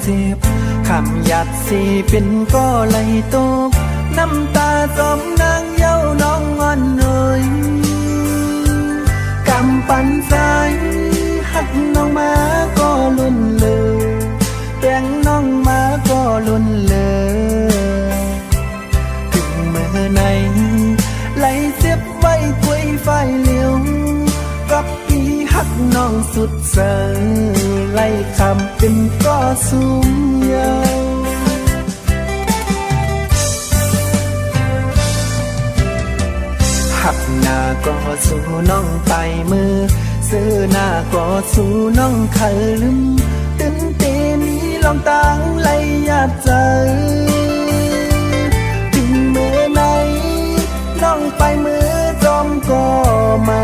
จ็บคำหยาดสีเป็นก็ไหลตกน้ำตาจมนางเย้าน้องงอนเอ่ยกำปั่นสายหักน้องมาก็ลุ่นเลยแบ่งน้องมาก็ลุ่นเลยถึงเมื่อไหนไหลเสียบไว้กล้วยไฟเหลียวกับปีหักน้องสุดเสยไหลคำเป็นก็สูงยาวหักหน้าก็สู่น้องไปมือซื้อหน้าก็สู่น้องขลืมตื่นเต้นนี้ลองตั้งไหลหยาดใจถึงเมื่อไหนน้องไปมือจอมก็มา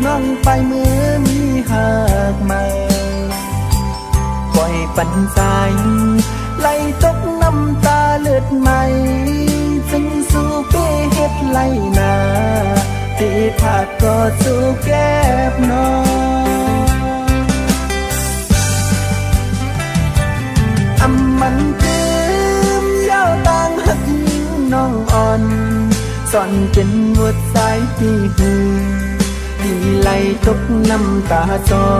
น้องไปมือมีหักมาปล่อยปันสายไหลตกน้ำตาเลือดใหม่จึงสู่เป้เฮ็ดไหลนาตีผาดก็สู่แก้บน้องอำมันคืมเย้าต่างหักยิงน้องอ่อนซ่อนเป็นหัวใจที่หือที่ไหลตกน้ำตาจอ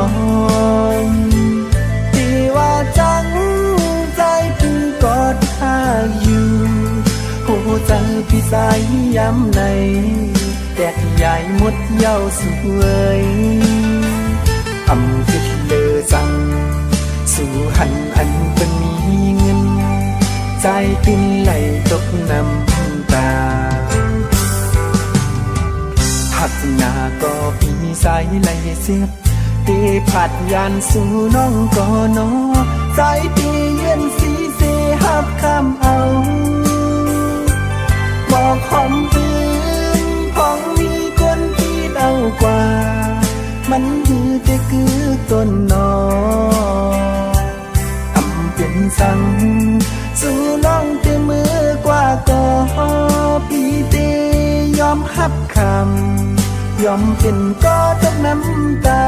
งที่ว่าจังใจพี่กอดข้าอยู่หัวใจพี่สายย้ำในแดดใหญ่หมดเย้าสวยอำคิดเลอจังสู่หันอันเป็นมีเงินใจติ้นไหลตกน้ำตาหักหน้าก็ปีสายไหลเสียบตีผัดยานสู่น้องก็นอใจตีเย็นสีเสหับคำเอาบอกหอมปืนพองมีคนที่เดากว่ามันคือแต่คือต้นนออำเป็นสั่งสู่น้องเตมือกว่าก็พี่เตยอมหับคำยอมเป็นก็ตกน้ำตา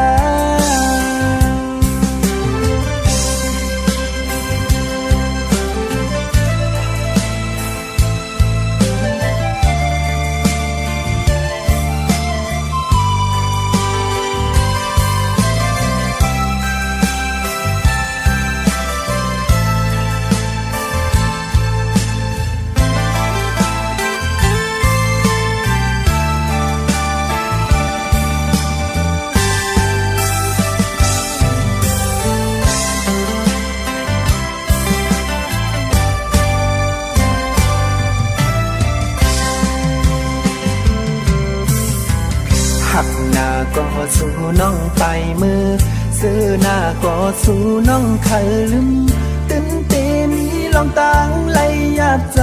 หักหน้าก็สู่น้องไปมือซื้อหน้าก็สู่น้องขลืมตื่นเต้นนี้ลองตั้งไหลหยาดใจ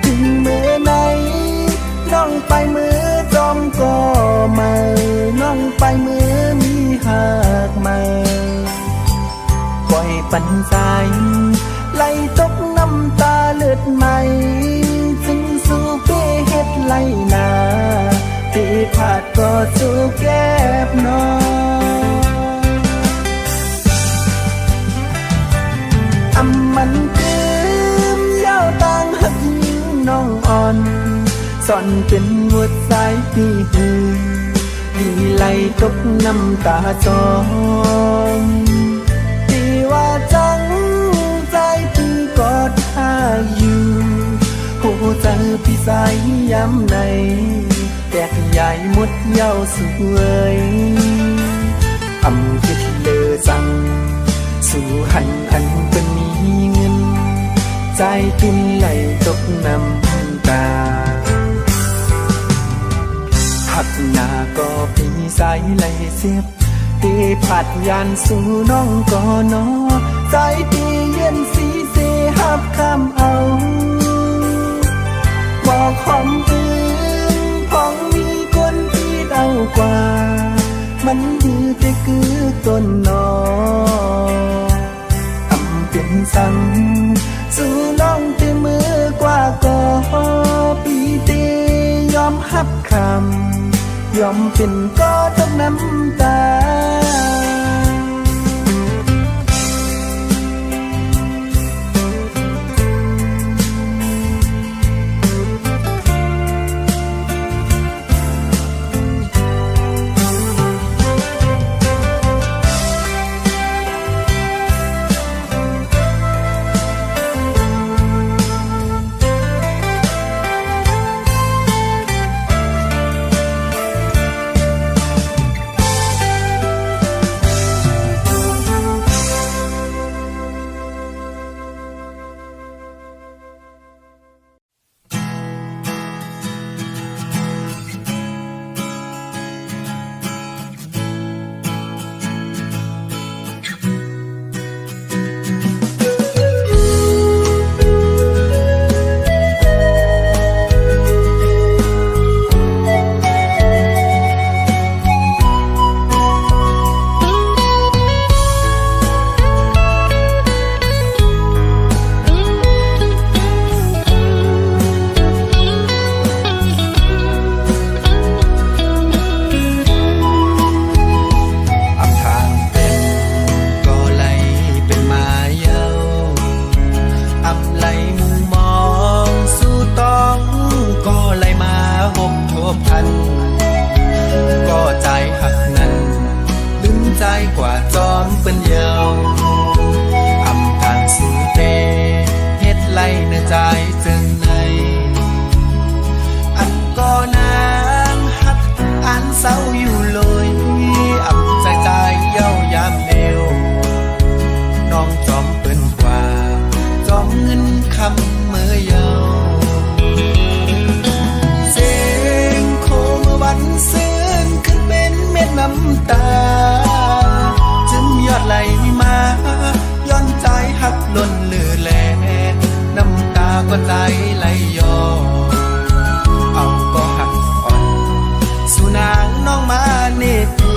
ถึงเมื่อไหนน้องไปมือจอมก็มาน้องไปมือมีหักมาปล่อยปันสายไหลตกน้ำตาเลือดใหม่จึงสู่เป้เฮ็ดไหลนาตีผาดก็สู่แก้บน้องอำมันคืมเย้าต่างหักยิงน้องอ่อนซ่อนเป็นหัวใจที่หือที่ไหลตกน้ำตาจองที่ว่าจังใจพี่กอดข้าอยู่หัวใจพี่สายย้ำในแดดใหญ่หมดเย้าสวยอำคิดเลอจังสู่หันอันเป็นมีเงินใจติ้นไหลตกน้ำตาหักหน้าก็ปีสายไหลเสียบตีผัดยานสู่น้องก็นอใจตีเย็นสีเสหับคำเอาบอกหอมปืนพองมีคนที่เดากว่ามันคือแต่คือต้นนออำเป็นสั่งสู่น้องเตมือกว่าก็ปีเตยอมหับคำยอมเป็นก็ตกน้ำตา จังไหนอันก็นางฮักอันเศร้าอยู่เลยอับใจใจเย้ายามเดียวน้องจอมเปิ้นกว่าจอมเงินคำเมื่อเยาเสียงโคเมื่อวันซื่นขึ้นเป็นเม็ดน้ำตาจึงยอดไหลมาย้อนใจหักล้นเลือแลน้ำตาก็ใจไหลย้อนเอาก็หักอ่อนสู่นางน้องมาเนตี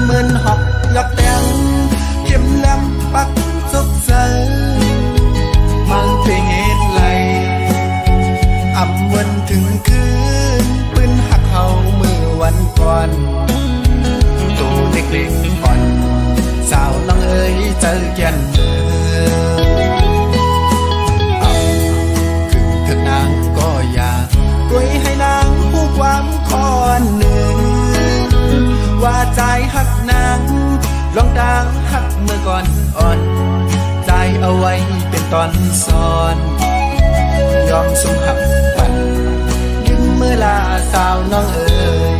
เหมือนหอกยอกแตงเข็มแหลมปักซกใสมันเป็นเหตุไหลอำวันถึงคืนปืนหักเฮาเมื่อวันก่อนตัวเล็กๆอ่อนสาวน้องเอ๋ยเจอแก่นเด้อเอาขึ้นเถิดนางก็อยากกวยให้นางผู้ความคอนหนึ่งว่าใจหักนางลองดังหักเมื่อก่อนอ่อนใจเอาไว้เป็นตอนซ้อนยอมสมหักปันยืมเมื่อลาสาวน้องเอ๋ย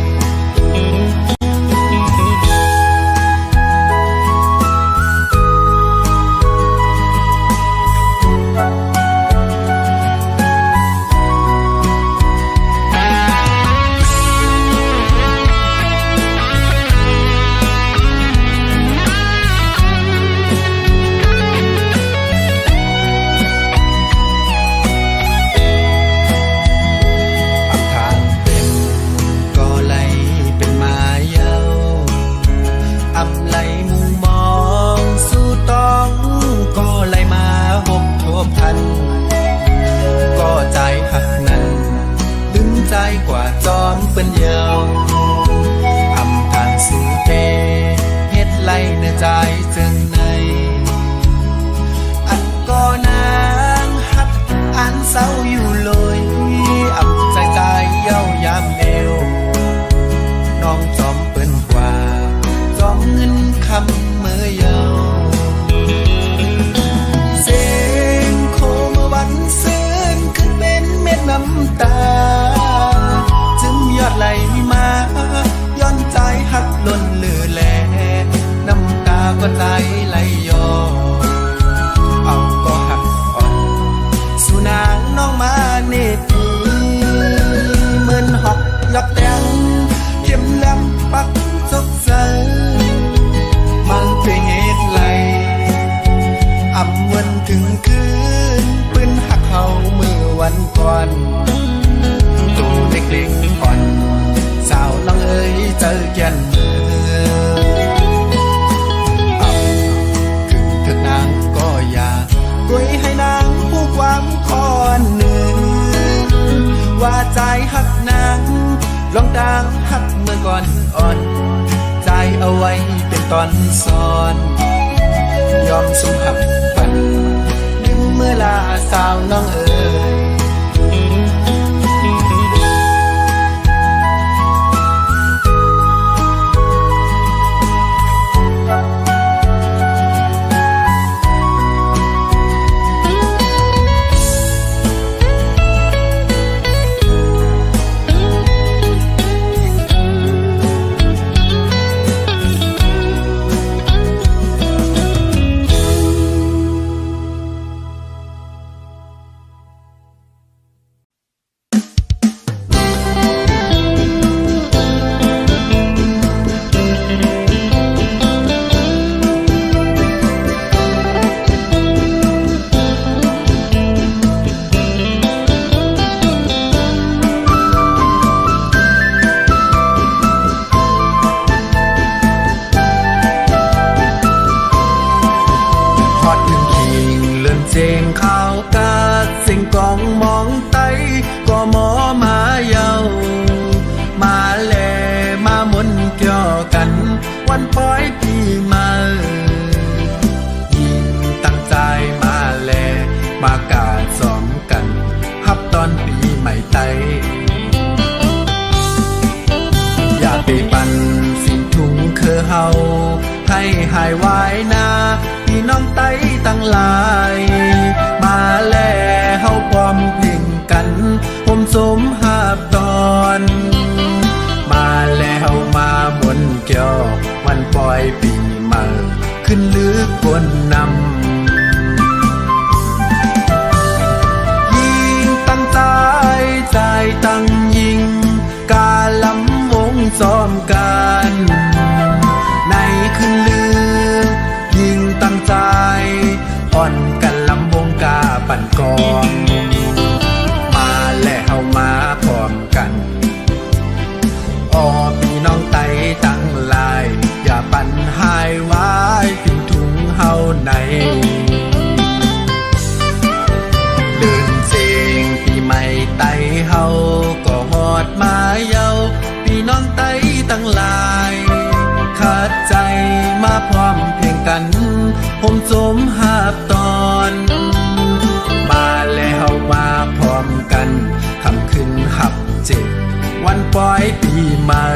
กว่าจอมเป็นเยาอำทางสื่อเพเฮ็ดไล่เนื้อใจจึงในอันก็นางฮักอันเศร้าอยู่เลยอำใจใจเย้ายามเอวน้องจอมเป็นกว่าจอมเงินคำเมื่อเยาเสียงโคเมื่อวันซื่นขึ้นเป็นเม็ดน้ำตายอดไหลมาย้อนใจหักล้นเลือแลน้ำตาก็ใจไหลย้อนเอาก็หักอ่อนสู่นางน้องมาเนตีเหมือนหอกยอกแตงเข็มแหลมปักซกใสมันเป็นเหตุไหลอำวันถึงคืนปืนหักเฮาเมื่อวันก่อนตัวเล็กๆอ่อนสาวน้องเอ๋ยเจอแก่นเด้อเอาขึ้นเถิดนางก็อยากกวยให้นางผู้ความคอนหนึ่งว่าใจหักนางลองดังหักเมื่อก่อนอ่อนใจเอาไว้เป็นตอนซ้อนยอมสมหักปันยืมเมื่อลาสาวน้องเอ๋ยให้หายวายนา พี่น้องไต้ตั้งหลายมาแล้วเฮาพร้อมเพลงกันผมสมหาบตอนมาแล้วมามวนเกี่ยววันปล่อยปีใหม่ขึ้นลึกบนนำใจตั้งยิงกาลำวงซ้อมกันในคืนลือยิงตั้งใจอ่อนกันลำวงกาปั่นกองมาแล้วเฮามาพร้อมกันอ้อพี่น้องไต้ตั้งหลายอย่าปั่นหายไว้ถึงถุงเฮาในเดินเสียงปีใหม่ไต้เฮาก็ฮอดมาเยาพี่น้องไต้ตั้งหลายขาดใจมาพร้อมเพลงกันผมสมหาบตอนมาแล้วมาพร้อมกันคำขึ้นหับเจ็บวันปล่อยปีใหม่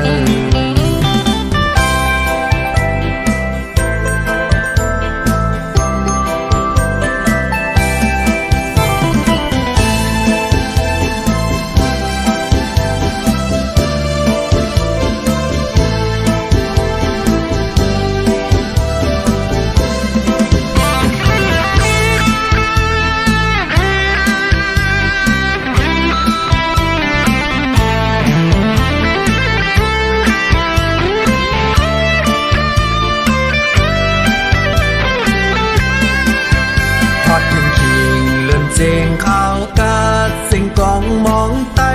เสียงข่าวกาดเสียงกองมองไต้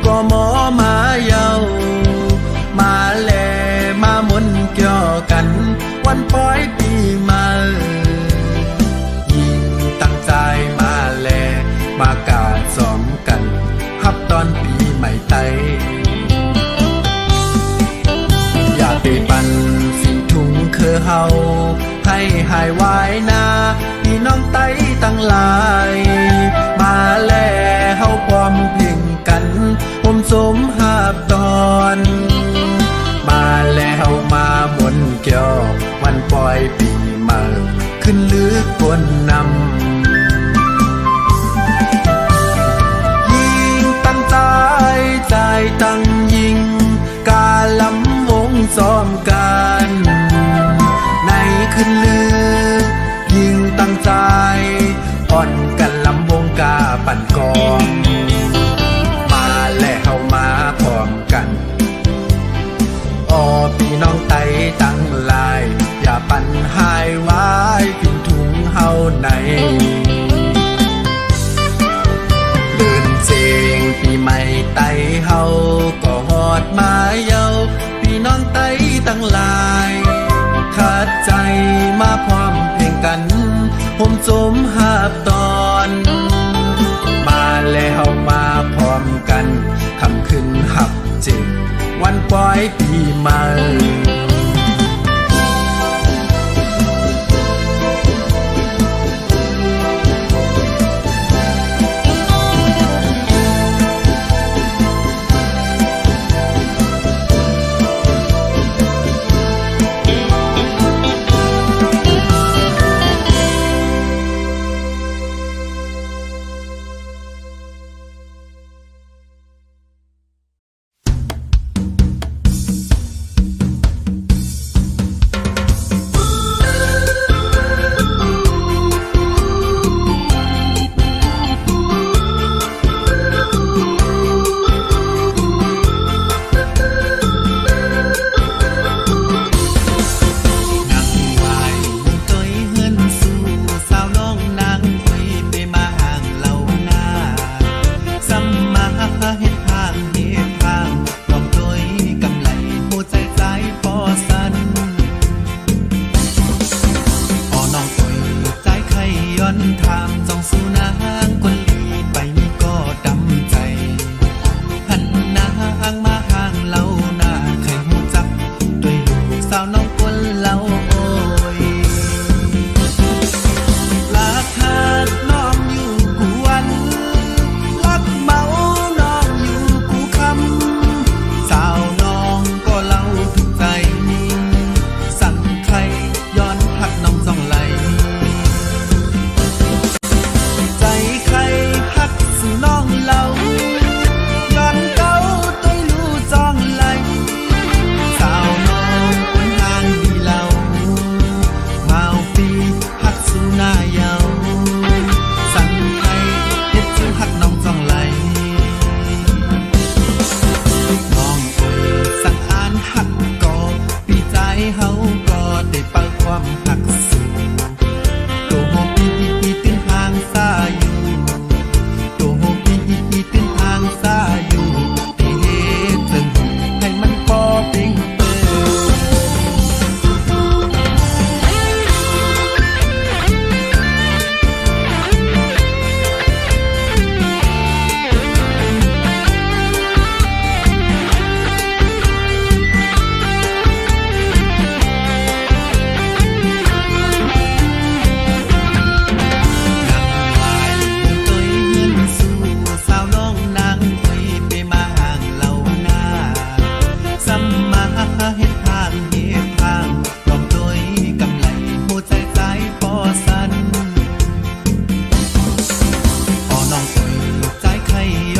ก็หมอมาเยามาแลมามนเกี่ยวกันวันปล่อยปีใหม่ยิ่งตั้งใจมาแลมากาดซ้อมกันฮับตอนปีใหม่ไต้อยากไปปั่นสิถุงคือเฮาให้หายวายนาพี่น้องไต้ตั้งหลายมาแล้วเฮาพร้อมเพลงกันผมสมหาบตอนมาแล้วมามวนเกี่ยววันปล่อยปีใหม่ขึ้นลึกบนนำยิงตั้งใจใจตั้งยิงกาลำวงซ้อมกันในคืนลือยิงตั้งใจอ่อนกันลำวงกาปั่นกองมาแล้วเฮามาพร้อมกันอ้อพี่น้องไต้ตั้งหลายอย่าปั่นหายไว้ถึงถุงเฮาในเดินเสียงปีใหม่ไต้เฮาก็ฮอดมาเยาพี่น้องไต้ตั้งหลายขาดใจมาพร้อมเพลงกันผมสมหาบตอนมาแล้วมาพร้อมกันคำขึ้นหับเจ็บวันปล่อยปีใหม่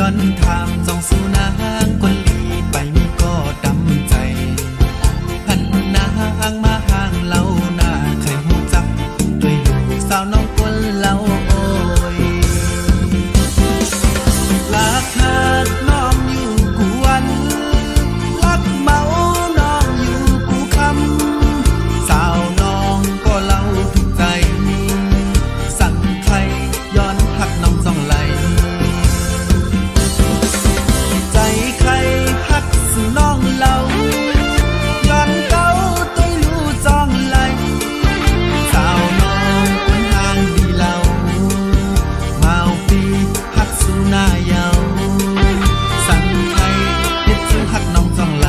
อนถามส่องสู่นางคนลีไปมีก็ดำใจพันนางมาห่างเราหน้าเคยหูจักด้วยลูกสาวน้องคนเราโอ้ยรักหักน้องอยู่กูวันรักเมาน้องอยู่กูคำสาวน้องก็เล่าทุกใจสั่งใครย้อนหักน้องส่องไหลใจใครหักสู่น้องเล่าย้อนเก้าตัวรู้จองไหลสาวน้องคนห่างดีเล่ามาปีหักสู่หน้าเยาสั่งใครเฮ็ดสู่หักน้องจองไหล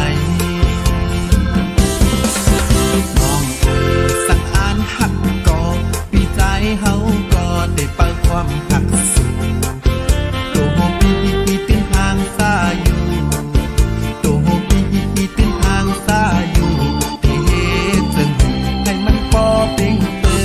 น้องเอ่ยสั่งอ่านหักก็ปีใจเฮาก็ได้เปิดความหักสู่ตัวโฮปีตื่นทางซาอยู่ตัวโฮปีตื่นทางซาอยู่ที่เฮ็ดจังให้มันพอเป็นเติ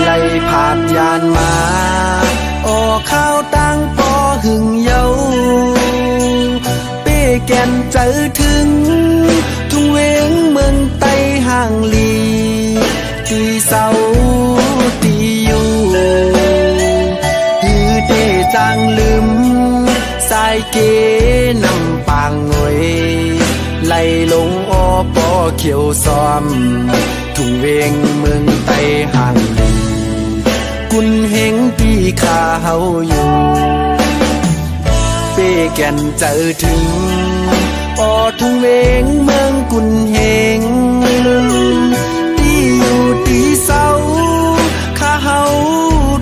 ไล่ผ่านยานมาโอ้ข้าวตั้งปอหึงเยาเป้แก่นเจอถึงทุ่งเวงเมืองไต้ห่างลีตีเสาตีอยู่ฮือเตจางลืมสายเกนำปางงวยไล่ลงอปอเขียวซ้อมทุ่งเวงเมืองไต้ห่างลีกุนเฮงที่ข้าเฮาอยู่เป้แก่นเจอถึงออทุ่งเวงเมืองกุนเฮงที่อยู่ที่เศร้าข้าเฮา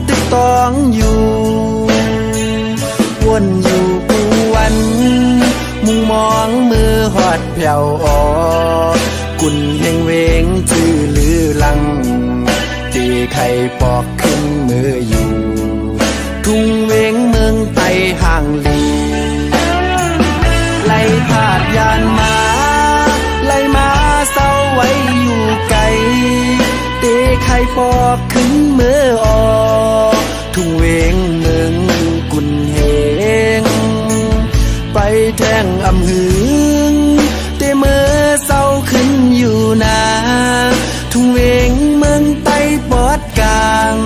ติดต้องอยู่วนอยู่กูวันมุงมองมือหอดแผ่วออกุนเฮงเวงชื่อลือลังตีไข่ปอกขึ้นมืออยู่ทุ่งเวงเมืองไต้ห่างลีไล่พาดยานมาไล่มาเศร้าไว้อยู่ไกลตีไข่ปอกขึ้นมือออกทุ่งเวงเมืองกุนเฮงไปแทงอำหึงเตมือเศร้าขึ้นอยู่นาทุ่งเวงเมืองไต้ปอดกลาง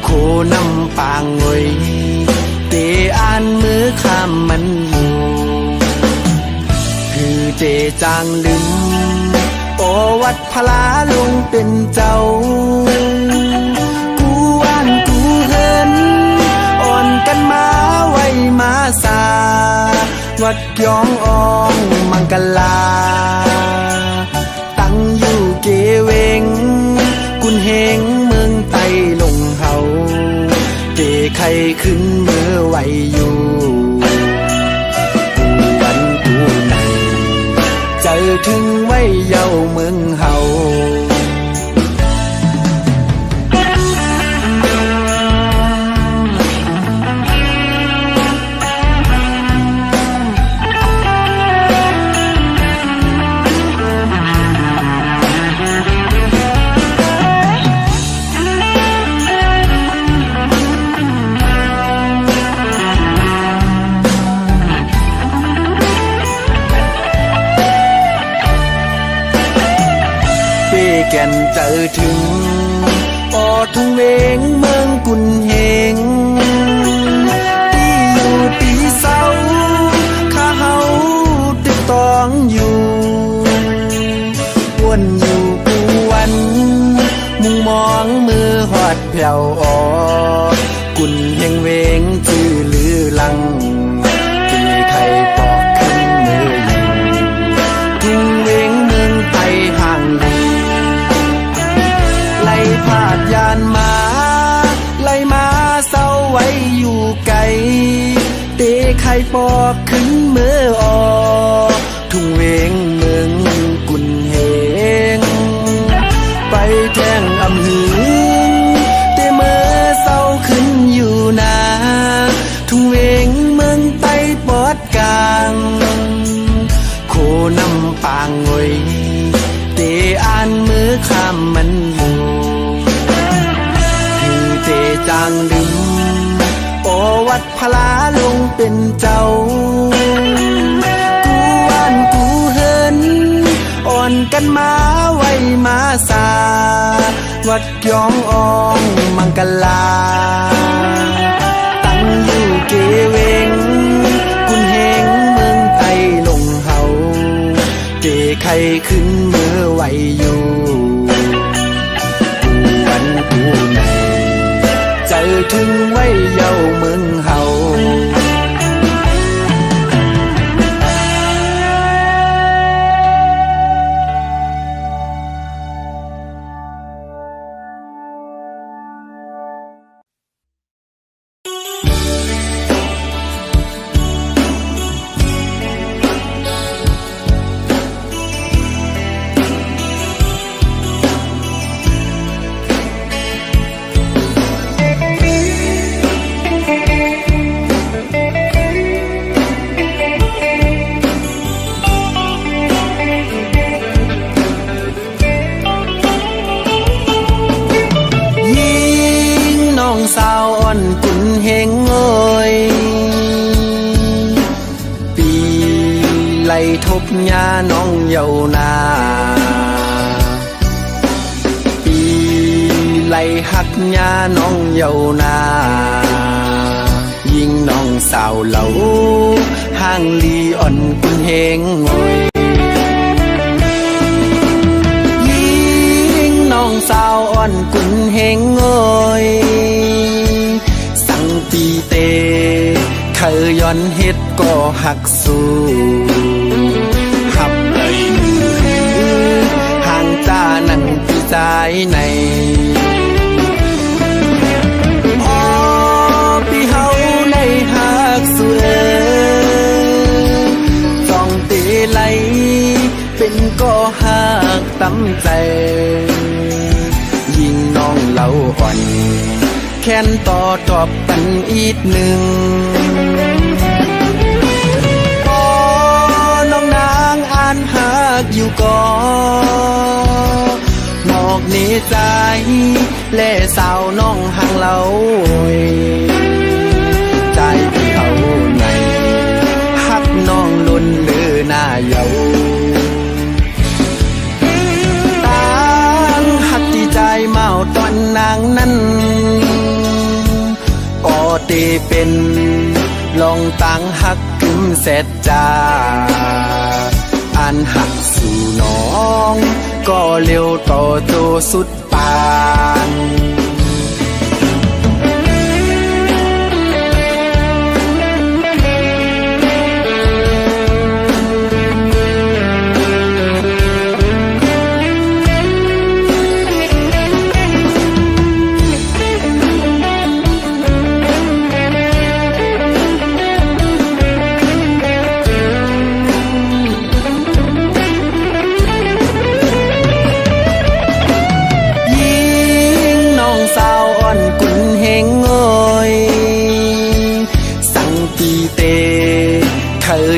โคนำปางงวยเตอ่านมือข้ามมันอยู่คือเจจางลืมโอวัดพลาลงเป็นเจ้ากูว่านกูเฮินอ่อนกันมาไว้มาสาวัดยองอองมังกลาตั้งอยู่เกเวงกุนเฮงเมืองไต้ลงเฮาเจไข่ขึ้นมือไหวอยู่กูวันกูในเจอถึงไว้เยาเมืองเฮาแก่นเจอถึงออทุ่งเวงเมืองกุนเฮงที่อยู่ที่เศร้าข้าเฮาติดต้องอยู่วนอยู่กูวันมุงมองมือหอดแผ่วออกุนเฮงเวงชื่อลือลังที่ ยปอกขึ้นมือออกทุ่งเวงเมืองกุนเฮงไปแจ้งอำหืงแต่เมื่อเศร้าขึ้นอยู่นาทุ่งเวงเมืองไต้ปอดกลางโคนำปางงวยเตอ่านมือข้ามมันโมคือเตจางดึมโอวัดพลาลงเป็นเจ้ากูว่านกูเฮินอ่อนกันมาไว้มาสาวัดยองอองมังกลาตั้งอยู่เกเวงกุนเฮงเมืองไต้ลงเฮาเกไข่ขึ้นมือไว้อยู่กูวันกูในเจอถึงไว้เย้าเมืองเฮาสาวอ่อนกุนเฮงเอ้ยปีไล่ทบหญ้าน้องเยานาปีไล่หักหญ้าน้องเยานายิ่งน้องสาวเหลาห่างลีอ่อนกุนเฮงเอ้ยยิ่งน้องสาวอ่อนกุนเฮงเอ้ยปีเตเคยย้อนเฮ็ดก็หักสู้หับเลยห่างจ้านั่งปีใจในอ๋อปีเฮาในหักสู้จองเตไหลเป็นก็หักตั้มใจยิ่งน้องเล่าอ่อนแค้นต่อตอบปันอีกหนึ่งก็น้องนางอ่านหากอยู่ก่อหมอกในใจและสาวน้องห่างเล่าใจที่เอาในหักน้องล้นเลือหน้าเยาตั้งหักที่ใจเมาตอนนางนั้นเตเป็นลองตังหักกึมเสร็จจ้าอันหักสู่น้องก็เร็วต่อโตสุดปาน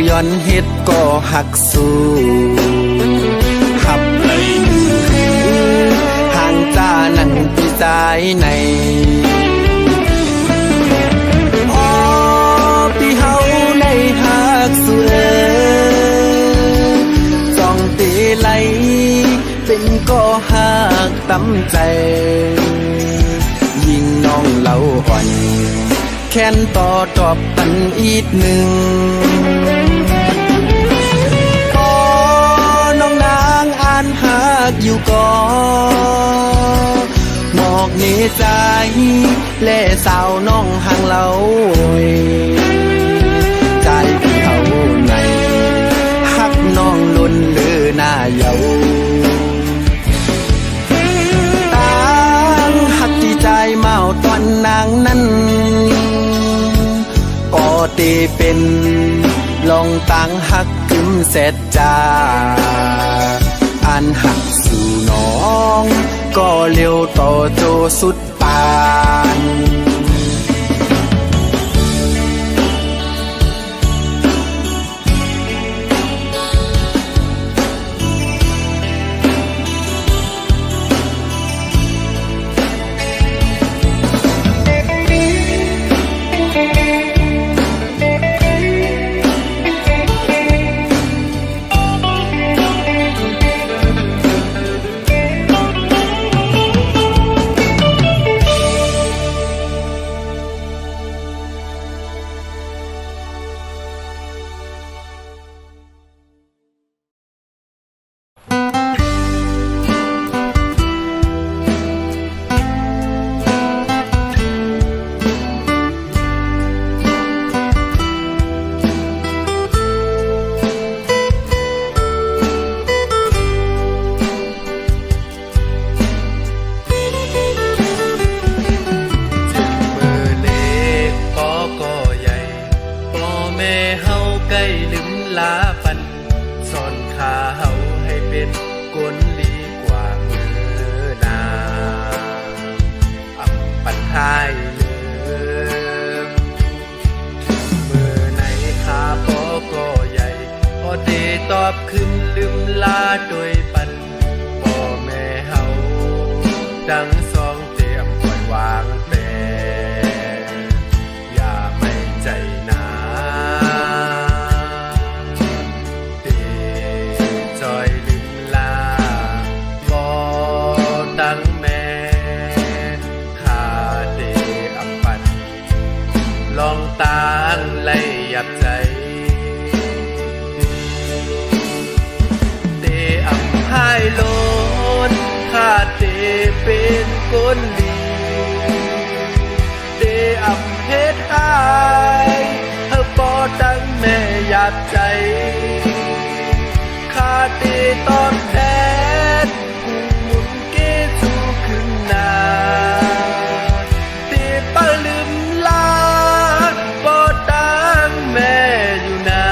ย้อนเฮ็ดก็หักสู้หับเลยห่างจ้านั่งปีใจในอ๋อปีเฮาในหักสู้จองเตไหลเป็นก็หักตั้มใจยิ่งน้องเล่าอ่อนแค้นต่อตอบปันอีกหนึ่งก็น้องนางอ่านหากอยู่ก่อหมอกในใจและสาวน้องห่างเล่าใจที่เอาในหักน้องล้นเลือหน้าเยาตั้งหักที่ใจเมาตอนนางนั้นเต เป็นลองตั้งหักกึมเสร็จจาอันหักสู่น้องก็เร็วต่อโจสุดปานตอบขึ้นลืมลาโดยปันพ่อแม่เฮาดังสองเตรียมปล่อยวางแต่อย่าไม่ใจนาเตจอยลืมลาบ่ตั้งแม่ข้าเตอับปันลองตางไล่ยับใจให้โลนข้าเตเป็นคนดีเตอำเฮ็ดอายเธอบ่ตั้งแม่หยาบใจข้าเตตอนแทนกูหมุนเกสู่ขึ้นหน้าเตปะลืมลาบ่ตั้งแม่อยู่นา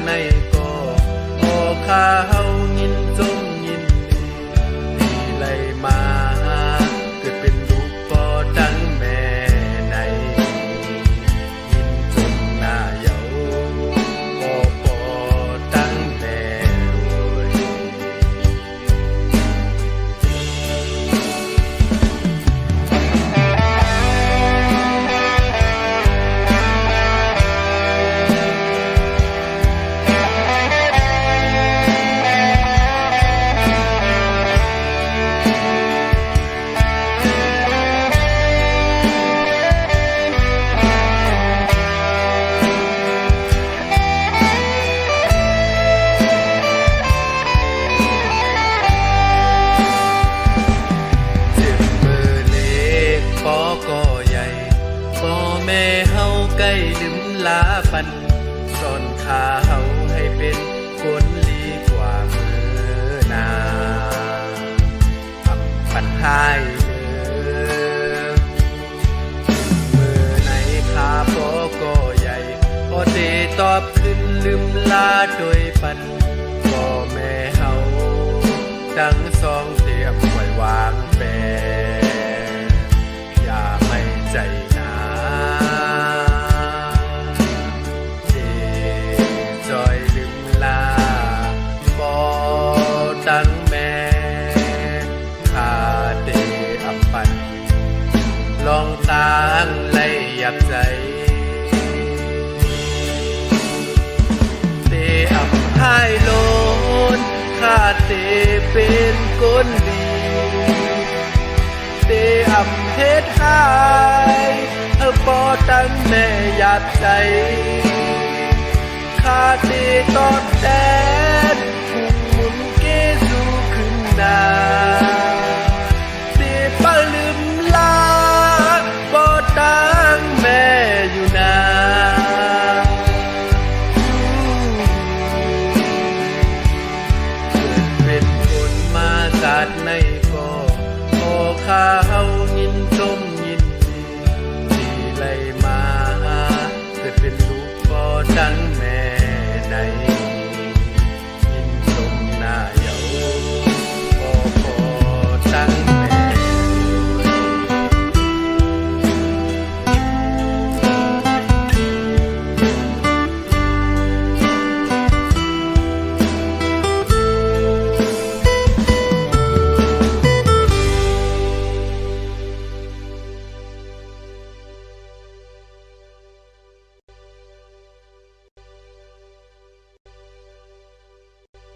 ในก็โอข้าเฮายินจงยินดีไหลมาเกิดเป็นลูกพ่อดังแม่ในยินจงหน้าเยาพ่อดังแม่ใกล้ลืมลาปันสอนข้าเฮาให้เป็นคนดีกว่ามือนาอำปันหายมือไหนข้าพ่อก็ใหญ่พอเตตอบขึ้นลืมลาโดยปันพ่อแม่เฮาดังสองเตรียมปล่อยวางแปรอย่าไม่ใจตั้งแม่ข้าเตอับปันลองตั้งไล่ยับใจเตอับให้โลนข้าเตเป็นคนดีเตอับเฮ็ดให้เธอบ่ตั้งแม่ยับใจข้าเตตอบแทนเตปะลืมลาบ่ตั้งแม่อยู่นาเกิดเป็นคนมาจากในก็ ครับ